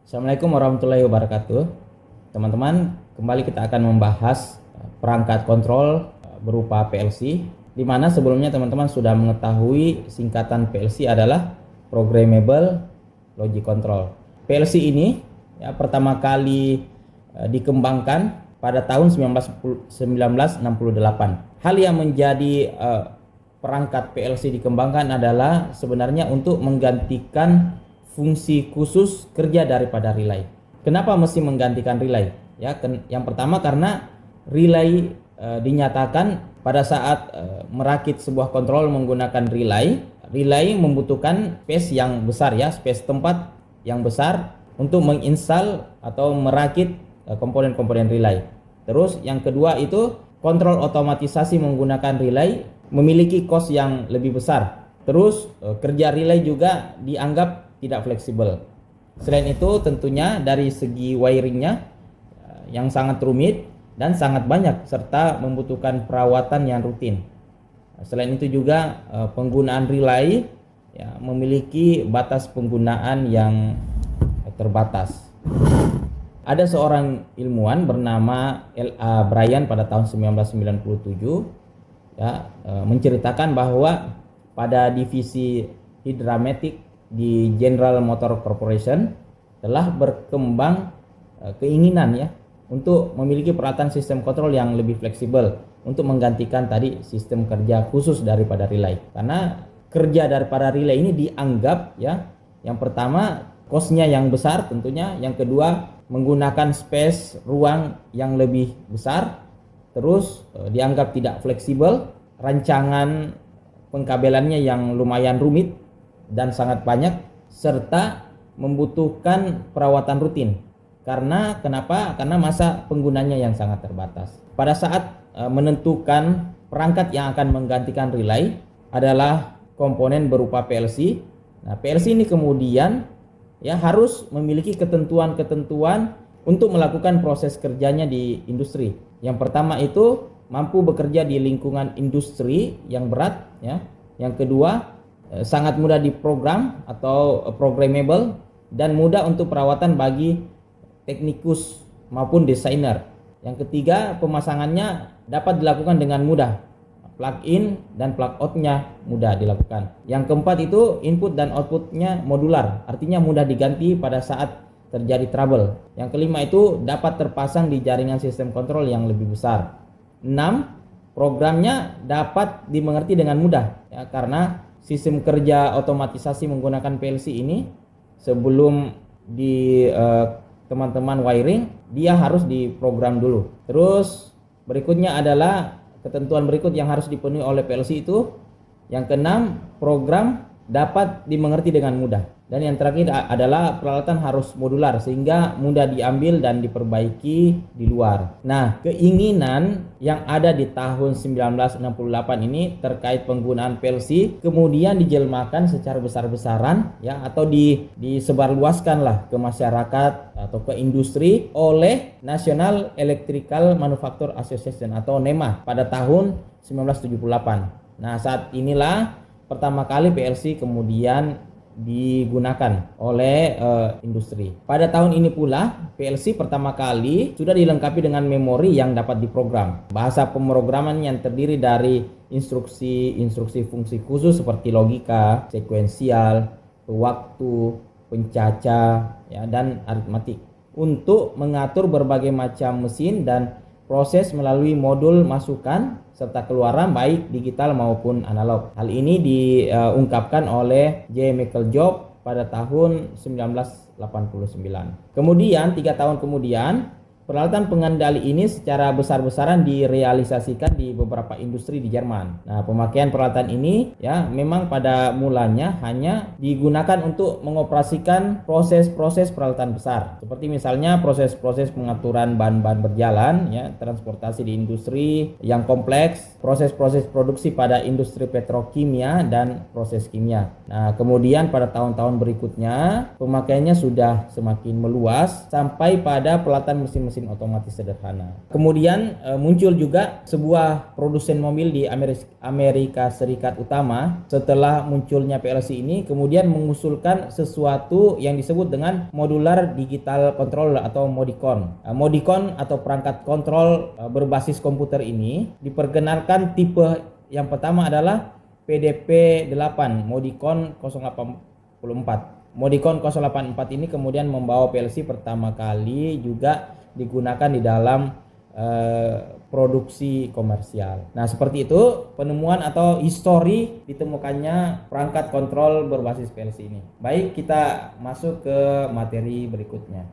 Assalamualaikum warahmatullahi wabarakatuh. Teman-teman, kembali kita akan membahas perangkat kontrol berupa PLC, di mana sebelumnya teman-teman sudah mengetahui singkatan PLC adalah Programmable Logic Control. PLC ini pertama kali dikembangkan pada tahun 1968. Hal yang menjadi perangkat PLC dikembangkan adalah sebenarnya untuk menggantikan fungsi khusus kerja daripada relay. Kenapa mesti menggantikan relay? Yang pertama karena relay dinyatakan pada saat merakit sebuah kontrol menggunakan relay membutuhkan space yang besar, space tempat yang besar untuk menginstal atau merakit komponen-komponen relay. Terus yang kedua itu kontrol otomatisasi menggunakan relay memiliki cost yang lebih besar. Terus kerja relay juga dianggap tidak fleksibel. Selain itu tentunya dari segi wiringnya yang sangat rumit dan sangat banyak serta membutuhkan perawatan yang rutin. Selain itu juga penggunaan relay memiliki batas penggunaan yang terbatas. Ada seorang ilmuwan bernama L.A. Bryan pada tahun 1997 menceritakan bahwa pada divisi Hydramatic di General Motor Corporation telah berkembang keinginan untuk memiliki peralatan sistem kontrol yang lebih fleksibel untuk menggantikan tadi sistem kerja khusus daripada relay. Karena kerja daripada relay ini dianggap yang pertama cost-nya yang besar tentunya, yang kedua menggunakan space ruang yang lebih besar, terus dianggap tidak fleksibel, rancangan pengkabelannya yang lumayan rumit dan sangat banyak, serta membutuhkan perawatan rutin. Kenapa? Karena masa penggunanya yang sangat terbatas. Pada saat menentukan perangkat yang akan menggantikan relay adalah komponen berupa PLC. Nah, PLC ini kemudian harus memiliki ketentuan-ketentuan untuk melakukan proses kerjanya di industri. Yang pertama itu mampu bekerja di lingkungan industri yang berat, Yang kedua sangat mudah diprogram atau programmable dan mudah untuk perawatan bagi teknikus maupun desainer. Yang ketiga, pemasangannya dapat dilakukan dengan mudah. Plug in dan plug out-nya mudah dilakukan. Yang keempat itu input dan output-nya modular, artinya mudah diganti pada saat terjadi trouble. Yang kelima itu dapat terpasang di jaringan sistem kontrol yang lebih besar. 6. Programnya dapat dimengerti dengan mudah karena sistem kerja otomatisasi menggunakan PLC ini sebelum di teman-teman wiring dia harus diprogram dulu. Terus berikutnya adalah ketentuan berikut yang harus dipenuhi oleh PLC itu. Yang keenam, program dapat dimengerti dengan mudah. Dan yang terakhir adalah peralatan harus modular sehingga mudah diambil dan diperbaiki di luar. Nah, keinginan yang ada di tahun 1968 ini terkait penggunaan PLC kemudian dijelmakan secara besar-besaran atau disebarluaskanlah ke masyarakat atau ke industri oleh National Electrical Manufacturer Association atau NEMA pada tahun 1978. Nah, saat inilah pertama kali PLC kemudian digunakan oleh industri. Pada tahun ini pula PLC pertama kali sudah dilengkapi dengan memori yang dapat diprogram. Bahasa pemrograman yang terdiri dari instruksi fungsi khusus seperti logika, sekuensial, waktu, pencaca dan aritmatik untuk mengatur berbagai macam mesin dan proses melalui modul masukan serta keluaran baik digital maupun analog. Hal ini diungkapkan oleh J. Michael Job pada tahun 1989. Kemudian 3 tahun kemudian peralatan pengendali ini secara besar-besaran direalisasikan di beberapa industri di Jerman. Nah, pemakaian peralatan ini memang pada mulanya hanya digunakan untuk mengoperasikan proses-proses peralatan besar. Seperti misalnya proses-proses pengaturan bahan-bahan berjalan, transportasi di industri yang kompleks, proses-proses produksi pada industri petrokimia dan proses kimia. Nah, kemudian pada tahun-tahun berikutnya pemakaiannya sudah semakin meluas sampai pada peralatan mesin-mesin mesin otomatis sederhana. Kemudian muncul juga sebuah produsen mobil di Amerika Serikat utama setelah munculnya PLC ini, kemudian mengusulkan sesuatu yang disebut dengan Modular Digital Controller atau MODICON. MODICON atau perangkat kontrol berbasis komputer ini diperkenalkan tipe yang pertama adalah PDP-8 MODICON 084. MODICON 084 ini kemudian membawa PLC pertama kali juga digunakan di dalam produksi komersial. Nah, seperti itu penemuan atau histori ditemukannya perangkat kontrol berbasis PLC ini. Baik, kita masuk ke materi berikutnya.